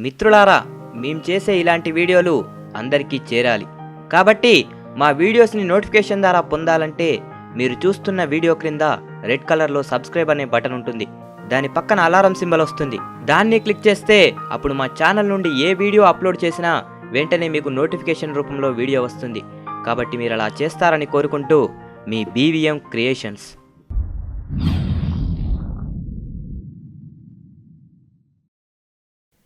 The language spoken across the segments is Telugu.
మిత్రులారా, మేము చేసే ఇలాంటి వీడియోలు అందరికీ చేరాలి. కాబట్టి మా వీడియోస్ని నోటిఫికేషన్ ద్వారా పొందాలంటే మీరు చూస్తున్న వీడియో క్రింద రెడ్ కలర్లో సబ్స్క్రైబ్ అనే బటన్ ఉంటుంది. దాని పక్కన అలారం సింబల్ వస్తుంది. దాన్ని క్లిక్ చేస్తే అప్పుడు మా ఛానల్ నుండి ఏ వీడియో అప్లోడ్ చేసినా వెంటనే మీకు నోటిఫికేషన్ రూపంలో వీడియో వస్తుంది. కాబట్టి మీరు అలా చేస్తారని కోరుకుంటూ మీ బీవీఎం క్రియేషన్స్.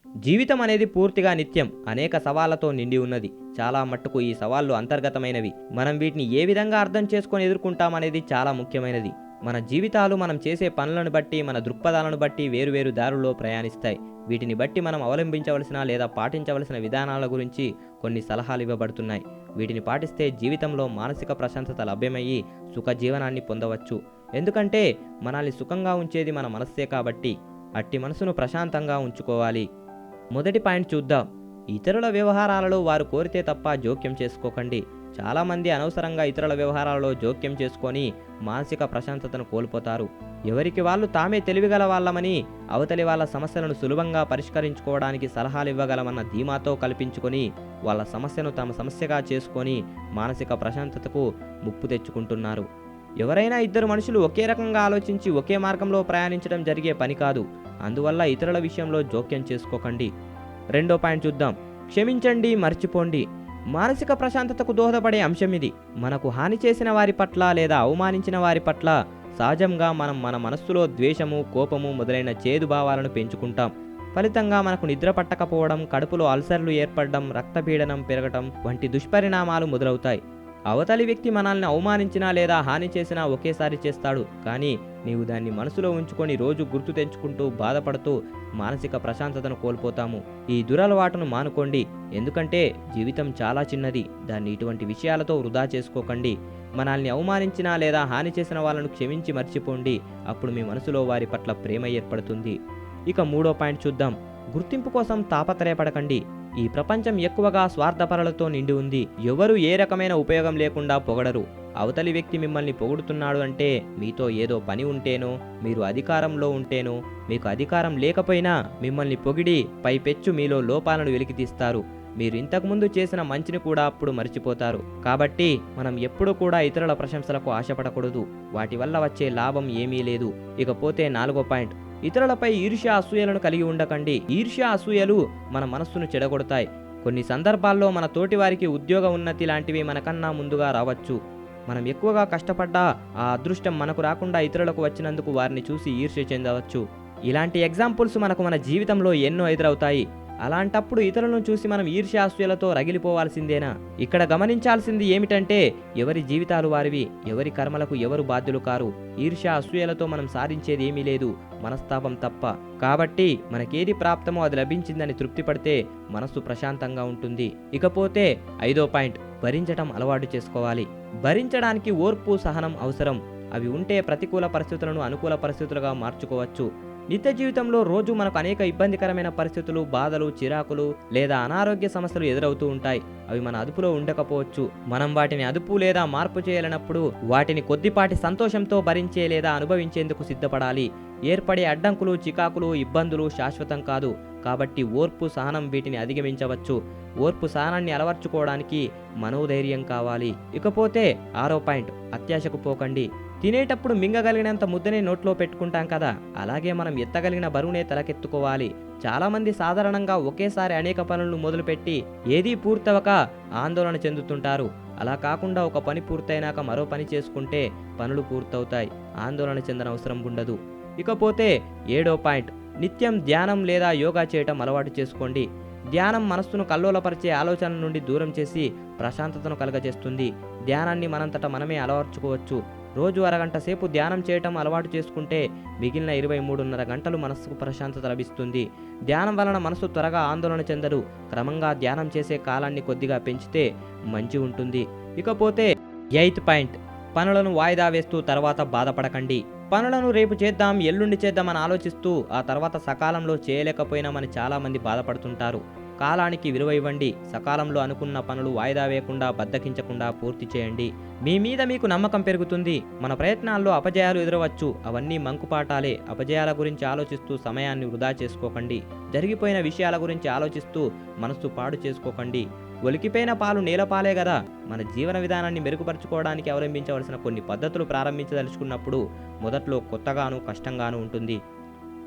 జీవితం అనేది పూర్తిగా నిత్యం అనేక సవాళ్లతో నిండి ఉన్నది. చాలా మట్టుకు ఈ సవాళ్లు అంతర్గతమైనవి. మనం వీటిని ఏ విధంగా అర్థం చేసుకొని ఎదుర్కొంటామనేది చాలా ముఖ్యమైనది. మన జీవితాలు మనం చేసే పనులను బట్టి, మన దృక్పథాలను బట్టి వేరువేరు దారుల్లో ప్రయాణిస్తాయి. వీటిని బట్టి మనం అవలంబించవలసిన లేదా పాటించవలసిన విధానాల గురించి కొన్ని సలహాలు ఇవ్వబడుతున్నాయి. వీటిని పాటిస్తే జీవితంలో మానసిక ప్రశాంతత లభ్యమయ్యి సుఖ జీవనాన్ని పొందవచ్చు. ఎందుకంటే మనల్ని సుఖంగా ఉంచేది మన మనస్సే కాబట్టి అట్టి మనసును ప్రశాంతంగా ఉంచుకోవాలి. మొదటి పాయింట్ చూద్దాం. ఇతరుల వ్యవహారాలలో వారు కోరితే తప్ప జోక్యం చేసుకోకండి. చాలామంది అనవసరంగా ఇతరుల వ్యవహారాలలో జోక్యం చేసుకొని మానసిక ప్రశాంతతను కోల్పోతారు. ఎవరికి వాళ్ళు తామే తెలివిగల వాళ్ళమని, అవతలి వాళ్ళ సమస్యలను సులభంగా పరిష్కరించుకోవడానికి సలహాలు ఇవ్వగలమన్న ధీమాతో కల్పించుకొని వాళ్ళ సమస్యను తమ సమస్యగా చేసుకొని మానసిక ప్రశాంతతకు ముప్పు తెచ్చుకుంటున్నారు. ఎవరైనా ఇద్దరు మనుషులు ఒకే రకంగా ఆలోచించి ఒకే మార్గంలో ప్రయాణించడం జరిగే పని కాదు. అందువల్ల ఇతరుల విషయంలో జోక్యం చేసుకోకండి. రెండో పాయింట్ చూద్దాం. క్షమించండి, మర్చిపోండి. మానసిక ప్రశాంతతకు దోహదపడే అంశం ఇది. మనకు హాని చేసిన వారి పట్ల లేదా అవమానించిన వారి పట్ల సహజంగా మనం మన మనస్సులో ద్వేషము, కోపము మొదలైన చేదు భావాలను పెంచుకుంటాం. ఫలితంగా మనకు నిద్ర పట్టకపోవడం, కడుపులో అల్సర్లు ఏర్పడడం, రక్తపీడనం పెరగటం వంటి దుష్పరిణామాలు మొదలవుతాయి. అవతలి వ్యక్తి మనల్ని అవమానించినా లేదా హాని చేసినా ఒకేసారి చేస్తాడు. కానీ నీవు దాన్ని మనసులో ఉంచుకొని రోజు గుర్తు తెచ్చుకుంటూ బాధపడుతూ మానసిక ప్రశాంతతను కోల్పోతాము. ఈ దురలవాటును మానుకోండి. ఎందుకంటే జీవితం చాలా చిన్నది. దాన్ని ఇటువంటి విషయాలతో వృధా చేసుకోకండి. మనల్ని అవమానించినా లేదా హాని చేసిన వాళ్ళను క్షమించి మర్చిపోండి. అప్పుడు మీ మనసులో వారి పట్ల ప్రేమ ఏర్పడుతుంది. ఇక మూడో పాయింట్ చూద్దాం. గుర్తింపు కోసం తాపత్రయపడకండి. ఈ ప్రపంచం ఎక్కువగా స్వార్థపరులతో నిండి ఉంది. ఎవరు ఏ రకమైన ఉపయోగం లేకుండా పొగడరు. అవతలి వ్యక్తి మిమ్మల్ని పొగుడుతున్నాడు అంటే మీతో ఏదో పని ఉంటేనో, మీరు అధికారంలో ఉంటేనో, మీకు అధికారం లేకపోయినా మిమ్మల్ని పొగిడి పైపెచ్చు మీలో లోపాలను వెలికితీస్తారు. మీరు ఇంతకుముందు చేసిన మంచిని కూడా అప్పుడు మర్చిపోతారు. కాబట్టి మనం ఎప్పుడూ కూడా ఇతరుల ప్రశంసలకు ఆశపడకూడదు. వాటి వల్ల వచ్చే లాభం ఏమీ లేదు. ఇకపోతే నాలుగో పాయింట్. ఇతరులపై ఈర్ష్య, అసూయలను కలిగి ఉండకండి. ఈర్ష్య, అసూయలు మన మనస్సును చెడగొడతాయి. కొన్ని సందర్భాల్లో మన తోటివారికి ఉద్యోగ ఉన్నతి లాంటివి మనకన్నా ముందుగా రావచ్చు. మనం ఎక్కువగా కష్టపడ్డా ఆ అదృష్టం మనకు రాకుండా ఇతరులకు వచ్చినందుకు వారిని చూసి ఈర్ష్య చెందవచ్చు. ఇలాంటి ఎగ్జాంపుల్స్ మనకు మన జీవితంలో ఎన్నో ఎదురవుతాయి. అలాంటప్పుడు ఇతరులను చూసి మనం ఈర్ష్యాసూయలతో రగిలిపోవాల్సిందేనా? ఇక్కడ గమనించాల్సింది ఏమిటంటే ఎవరి జీవితాలు వారివి, ఎవరి కర్మలకు ఎవరు బాధ్యులు కారు. ఈర్ష్య, అసూయలతో మనం సాధించేది ఏమీ లేదు, మనస్తాపం తప్ప. కాబట్టి మనకేది ప్రాప్తమో అది లభించిందని తృప్తి పడితే మనస్సు ప్రశాంతంగా ఉంటుంది. ఇకపోతే ఐదో పాయింట్. భరించటం అలవాటు చేసుకోవాలి. భరించడానికి ఓర్పు, సహనం అవసరం. అవి ఉంటే ప్రతికూల పరిస్థితులను అనుకూల పరిస్థితులుగా మార్చుకోవచ్చు. నిత్య జీవితంలో రోజు మనకు అనేక ఇబ్బందికరమైన పరిస్థితులు, బాధలు, చిరాకులు లేదా అనారోగ్య సమస్యలు ఎదురవుతూ ఉంటాయి. అవి మన అదుపులో ఉండకపోవచ్చు. మనం వాటిని అదుపు లేదా మార్పు చేయాలన్నప్పుడు వాటిని కొద్దిపాటి సంతోషంతో భరించే లేదా అనుభవించేందుకు సిద్ధపడాలి. ఏర్పడే అడ్డంకులు, చికాకులు, ఇబ్బందులు శాశ్వతం కాదు. కాబట్టి ఓర్పు, సహనం వీటిని అధిగమించవచ్చు. ఓర్పు, సహనాన్ని అలవర్చుకోవడానికి మనోధైర్యం కావాలి. ఇకపోతే ఆరో పాయింట్. అత్యాశకు పోకండి. తినేటప్పుడు మింగగలిగినంత ముద్దనే నోట్లో పెట్టుకుంటాం కదా, అలాగే మనం ఎత్తగలిగిన బరువునే తలకెత్తుకోవాలి. చాలామంది సాధారణంగా ఒకేసారి అనేక పనులను మొదలుపెట్టి ఏదీ పూర్తవక ఆందోళన చెందుతుంటారు. అలా కాకుండా ఒక పని పూర్తయినాక మరో పని చేసుకుంటే పనులు పూర్తవుతాయి. ఆందోళన చెందనవసరం ఉండదు. ఇకపోతే ఏడో పాయింట్. నిత్యం ధ్యానం లేదా యోగా చేయటం అలవాటు చేసుకోండి. ధ్యానం మనస్సును కల్లోలపరిచే ఆలోచనల నుండి దూరం చేసి ప్రశాంతతను కలగజేస్తుంది. ధ్యానాన్ని మనంతట మనమే అలవర్చుకోవచ్చు. రోజు అరగంట సేపు ధ్యానం చేయటం అలవాటు చేసుకుంటే మిగిలిన 23.5 గంటలు మనస్సుకు ప్రశాంతత లభిస్తుంది. ధ్యానం వలన మనసు త్వరగా ఆందోళన చెందదు. క్రమంగా ధ్యానం చేసే కాలాన్ని కొద్దిగా పెంచితే మంచి ఉంటుంది. ఇకపోతే ఎయిత్ పాయింట్. పనులను వాయిదా వేస్తూ తర్వాత బాధపడకండి. పనులను రేపు చేద్దాం, ఎల్లుండి చేద్దామని ఆలోచిస్తూ ఆ తర్వాత సకాలంలో చేయలేకపోయినామని చాలామంది బాధపడుతుంటారు. కాలానికి విలువ ఇవ్వండి. సకాలంలో అనుకున్న పనులు వాయిదా వేయకుండా బద్దకించకుండా పూర్తి చేయండి. మీ మీద మీకు నమ్మకం పెరుగుతుంది. మన ప్రయత్నాల్లో అపజయాలు ఎదురవచ్చు, అవన్నీ మంకుపాటాలే. అపజయాల గురించి ఆలోచిస్తూ సమయాన్ని వృధా చేసుకోకండి. జరిగిపోయిన విషయాల గురించి ఆలోచిస్తూ మనస్సు పాడు చేసుకోకండి. ఒలికిపోయిన పాలు నీలపాలే గదా. మన జీవన విధానాన్ని మెరుగుపరుచుకోవడానికి అవలంబించవలసిన కొన్ని పద్ధతులు ప్రారంభించదలుచుకున్నప్పుడు మొదట్లో కొత్తగాను కష్టంగాను ఉంటుంది.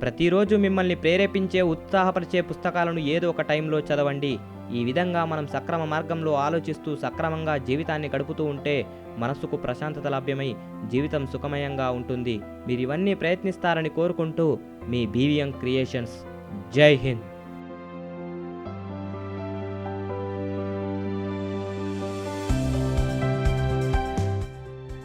ప్రతిరోజు మిమ్మల్ని ప్రేరేపించే ఉత్సాహపరిచే పుస్తకాలను ఏదో ఒక టైంలో చదవండి. ఈ విధంగా మనం సక్రమ మార్గంలో ఆలోచిస్తూ సక్రమంగా జీవితాన్ని గడుపుతూ ఉంటే మనస్సుకు ప్రశాంతత లభ్యమై జీవితం సుఖమయంగా ఉంటుంది. మీరు ఇవన్నీ ప్రయత్నిస్తారని కోరుకుంటూ మీ బీవీఎం క్రియేషన్స్. జై హింద్.